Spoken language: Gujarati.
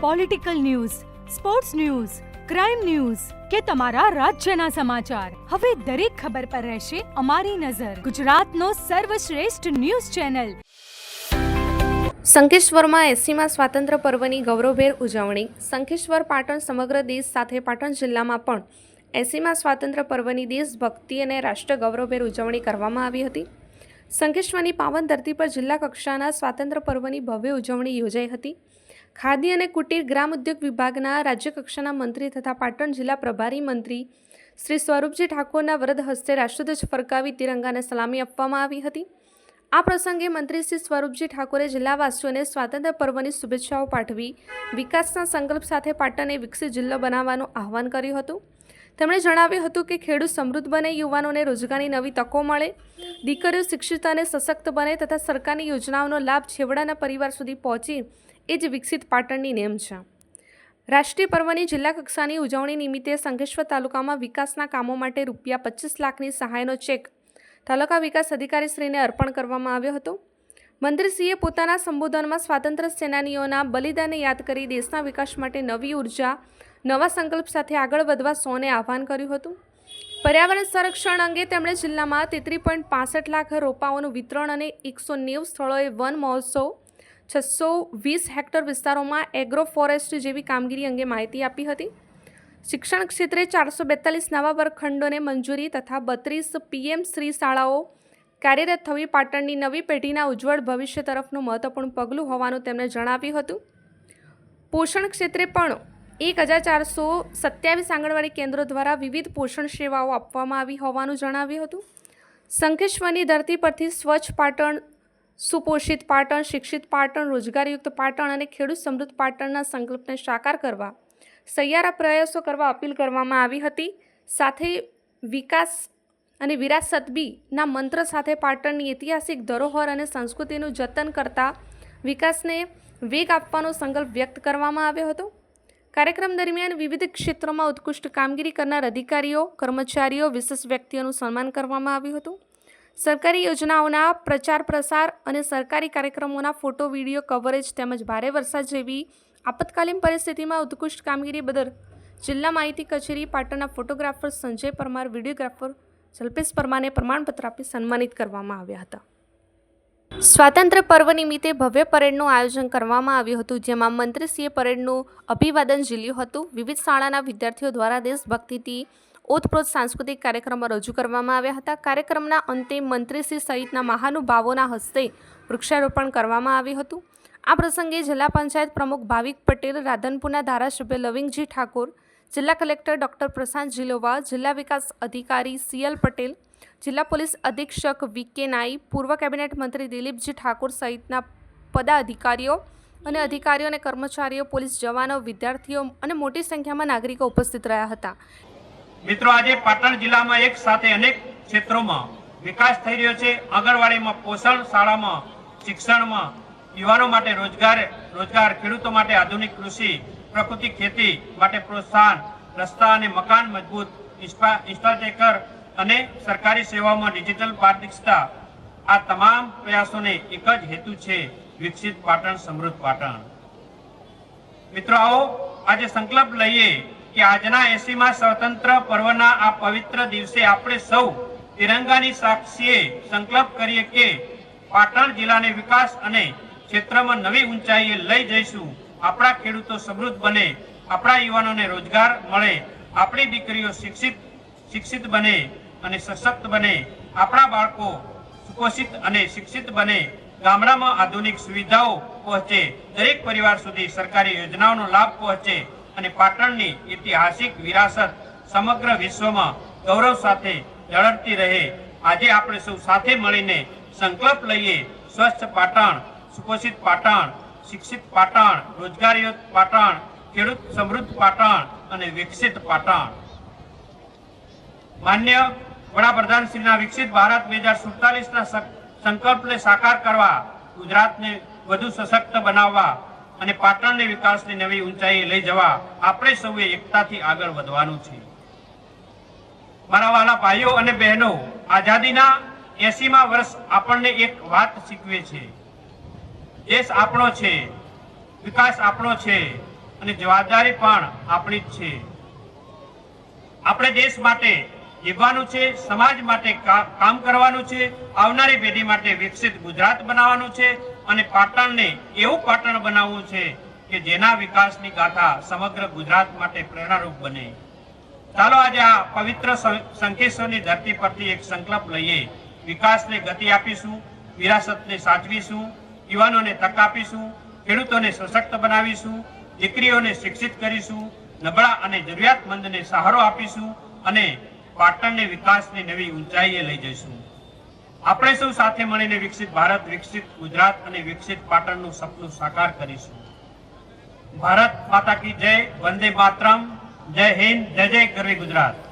Political news, sports news, crime news કે તમારા રાજ્યના સમાચાર, હવે દરેક ખબર પર રહેશે અમારી નજર. ગુજરાતનો સર્વશ્રેષ્ઠ ન્યૂઝ ચેનલ. શંખેશ્વરમાં 80મા સ્વાતંત્ર્ય પર્વની ગૌરવભેર ઉજવણી. શંખેશ્વર પાટણ સમગ્ર દેશ સાથે પાટણ જિલ્લામાં પણ 80મા સ્વાતંત્ર્ય પર્વની દેશભક્તિ અને રાષ્ટ્ર ગૌરવભેર ઉજવણી કરવામાં આવી હતી. શંખેશ્વરની પાવન ધરતી પર જિલ્લા કક્ષાના સ્વાતંત્ર્ય પર્વની ભવ્ય ઉજવણી યોજાઈ હતી. ખાદી અને કુટીર ગ્રામ ઉદ્યોગ વિભાગના રાજ્ય કક્ષાના મંત્રી તથા પાટણ જિલ્લા પ્રભારી મંત્રી શ્રી સ્વરૂપજી ઠાકોરના વરદ હસ્તે રાષ્ટ્રધ્વજ ફરકાવી તિરંગાને સલામી આપવામાં આવી હતી. આ પ્રસંગે મંત્રી શ્રી સ્વરૂપજી ઠાકોરે જિલ્લાવાસીઓને સ્વાતંત્ર્ય પર્વની શુભેચ્છાઓ પાઠવી વિકાસના સંકલ્પ સાથે પાટણને વિકસિત જિલ્લો બનાવવાનું આહવાન કર્યું હતું. તેમણે જણાવ્યું હતું કે ખેડૂત સમૃદ્ધ બને, યુવાનોને રોજગારની નવી તકો મળે, દીકરીઓ શિક્ષિત અને સશક્ત બને તથા સરકારની યોજનાઓનો લાભ છેવાડાના પરિવાર સુધી પહોંચે, એ જ વિકસિત પાટણની નેમ છે. રાષ્ટ્રીય પર્વની જિલ્લા કક્ષાની ઉજવણી નિમિત્તે શંખેશ્વર તાલુકામાં વિકાસના કામો માટે ₹25 લાખની સહાયનો ચેક તાલુકા વિકાસ અધિકારીશ્રીને અર્પણ કરવામાં આવ્યો હતો. મંત્રીશ્રીએ પોતાના સંબોધનમાં સ્વાતંત્ર્ય સેનાનીઓના બલિદાનને યાદ કરી દેશના વિકાસ માટે નવી ઉર્જા, નવા સંકલ્પ સાથે આગળ વધવા સૌને આહ્વાન કર્યું હતું. પર્યાવરણ સંરક્ષણ અંગે તેમણે જિલ્લામાં 33.65 લાખ રોપાઓનું વિતરણ અને 190 સ્થળોએ વન મહોત્સવ, 620 હેક્ટર વિસ્તારોમાં એગ્રો ફોરેસ્ટ્રી જેવી કામગીરી અંગે માહિતી આપી હતી. શિક્ષણ ક્ષેત્રે 442 નવા વર્ગખંડોને મંજૂરી તથા 32 PM શ્રી શાળાઓ કાર્યરત થવી પાટણની નવી પેઢીના ઉજ્જવળ ભવિષ્ય તરફનું મહત્વપૂર્ણ પગલું હોવાનું તેમણે જણાવ્યું હતું. પોષણ ક્ષેત્રે પણ 1427 આંગણવાડી કેન્દ્રો દ્વારા વિવિધ પોષણ સેવાઓ આપવામાં આવી હોવાનું જણાવ્યું હતું. શંખેશ્વરની ધરતી પરથી સ્વચ્છ પાટણ, સુપોષિત પાટણ, શિક્ષિત પાટણ, રોજગારયુક્ત પાટણ અને ખેડૂત સમૃદ્ધ પાટણના સંકલ્પને સાકાર કરવા સહિયારા પ્રયાસો કરવા અપીલ કરવામાં આવી હતી. સાથે વિકાસ અને વિરાસત બીના મંત્ર સાથે પાટણની ઐતિહાસિક ધરોહર અને સંસ્કૃતિનું જતન કરતા વિકાસને વેગ આપવાનો સંકલ્પ વ્યક્ત કરવામાં આવ્યો હતો. કાર્યક્રમ દરમિયાન વિવિધ ક્ષેત્રોમાં ઉત્કૃષ્ટ કામગીરી કરનાર અધિકારીઓ, કર્મચારીઓ, વિશેષ વ્યક્તિઓનું સન્માન કરવામાં આવ્યું હતું. સરકારી યોજનાઓના પ્રચાર પ્રસાર અને સરકારી કાર્યક્રમોના ફોટો વિડીયો કવરેજ તેમજ ભારે વરસાદ જેવી આપતકાલીન પરિસ્થિતિમાં ઉત્કૃષ્ટ કામગીરી બદલ જિલ્લા માહિતી કચેરી પાટણના ફોટોગ્રાફર સંજય પરમાર, વિડીયોગ્રાફર જલ્પેશ પરમારને પ્રમાણપત્ર આપી સન્માનિત કરવામાં આવ્યા હતા. સ્વાતંત્ર્ય પર્વ નિમિત્તે ભવ્ય પરેડનું આયોજન કરવામાં આવ્યું હતું, જેમાં મંત્રીશ્રીએ પરેડનું અભિવાદન ઝીલ્યું હતું. વિવિધ શાળાના વિદ્યાર્થીઓ દ્વારા દેશભક્તિથી ઓતપ્રોત સાંસ્કૃતિક કાર્યક્રમો રજૂ કરવામાં આવ્યા હતા. કાર્યક્રમના અંતે મંત્રીશ્રી સહિતના મહાનુભાવોના હસ્તે વૃક્ષારોપણ કરવામાં આવ્યું હતું. આ પ્રસંગે જિલ્લા પંચાયત પ્રમુખ ભાવિક પટેલ, રાધનપુરના ધારાસભ્ય લવિંગજી ઠાકોર, જિલ્લા કલેક્ટર ડૉક્ટર પ્રશાંત જીલોવા, જિલ્લા વિકાસ અધિકારી CL પટેલ, જિલ્લા પોલીસ અધિક્ષક VK નાઈ, પૂર્વ કેબિનેટ મંત્રી દિલીપજી ઠાકોર સહિતના પદાધિકારીઓ અને કર્મચારીઓ, પોલીસ જવાનો, વિદ્યાર્થીઓ અને મોટી સંખ્યામાં નાગરિકો ઉપસ્થિત રહ્યા હતા. મિત્રો, આજે પાટણ જિલ્લામાં એક સાથે અનેક ક્ષેત્રોમાં વિકાસ થઈ રહ્યો છે. આંગણવાડીમાં પોષણ, શાળામાં શિક્ષણમાં, યુવાનો માટે રોજગાર, ખેડૂતો માટે આધુનિક કૃષિ, પ્રકૃતિ ખેતી માટે પ્રોત્સાહન, રસ્તા અને મકાન મજબૂત, ઇન્ફ્રાસ્ટ્રક્ચર અને સરકારી સેવાઓમાં ડિજિટલ પારદર્શિતા. આ તમામ પ્રયાસોને એક જ હેતુ છે, વિકસિત પાટણ, સમૃદ્ધ પાટણ. મિત્રો, આવો આજે સંકલ્પ લઈએ કે આજના 80મા સ્વતંત્ર પર્વના આ પવિત્ર દિવસે આપણે સૌ તિરંગાની સાક્ષીએ સંકલ્પ કરીએ કે પાટણ જિલ્લાને વિકાસ અને ક્ષેત્રમાં નવી ઊંચાઈએ લઈ જઈશું. આપણા ખેડૂતો સમૃદ્ધ બને, આપણા યુવાનોને રોજગાર મળે, આપણી દીકરીઓ શિક્ષિત બને અને સશક્ત બને, આપણા બાળકો સુપોષિત અને શિક્ષિત બને, ગામડામાં આધુનિક સુવિધાઓ પહોંચે, દરેક પરિવાર સુધી સરકારી યોજનાઓનો લાભ પહોંચે અને પાટણની ઐતિહાસિક વિરાસત સમગ્ર વિશ્વમાં ગૌરવ સાથે ઝળકતી રહે. આજે આપણે સૌ સાથે મળીને સંકલ્પ લઈએ, સ્વચ્છ પાટણ, સુપોષિત પાટણ, શિક્ષિત પાટણ, રોજગારયુક્ત પાટણ, ખેડૂત સમૃદ્ધ પાટણ અને વિકસિત પાટણ. માન્ય વડાપ્રધાન શ્રીના વિકસિત ભારત 2047ના સંકલ્પને સાકાર કરવા, ગુજરાતને વધુ સશક્ત બનાવવા અને પાટણને વિકાસની નવી ઊંચાઈએ લઈ જવા આપણે સૌએ એકતાથી આગળ વધવાનું છે. મારા વાલા ભાઈઓ અને બહેનો, આઝાદીના 80મા વર્ષ આપણને એક વાત શીખવે છે. દેશ આપણો છે, વિકાસ આપણો છે અને જવાબદારી પણ આપણી જ છે. આપણે દેશ માટે જીવવાનું છે, સમાજ માટે કામ કરવાનું છે, આવનારી પેઢી માટે વિકસિત ગુજરાત બનાવવાનું છે અને પાટણને એવું પાટણ બનાવવું છે કે જેના વિકાસની ગાથા સમગ્ર ગુજરાત માટે પ્રેરણારૂપ બને. ચાલો આજે આ પવિત્ર શંખેશ્વરની ધરતી પરથી એક સંકલ્પ લઈએ. વિકાસને ગતિ આપીશું, વિરાસતને સાચવીશું, યુવાનોને તક આપીશું, ખેડૂતોને સશક્ત બનાવીશું, દીકરીઓને શિક્ષિત કરીશું, નબળા અને જરૂરિયાતમંદને સહારો આપીશું અને પાટણને વિકાસની નવી ઊંચાઈએ લઈ જઈશું. આપણે સૌ સાથે મળીને વિકસિત ભારત, વિકસિત ગુજરાત અને વિકસિત પાટણનું સપનું સાકાર કરીશું. ભારત માતા કી જય. વંદે માતરમ. જય હિન્દ. જય જય ગરવી ગુજરાત.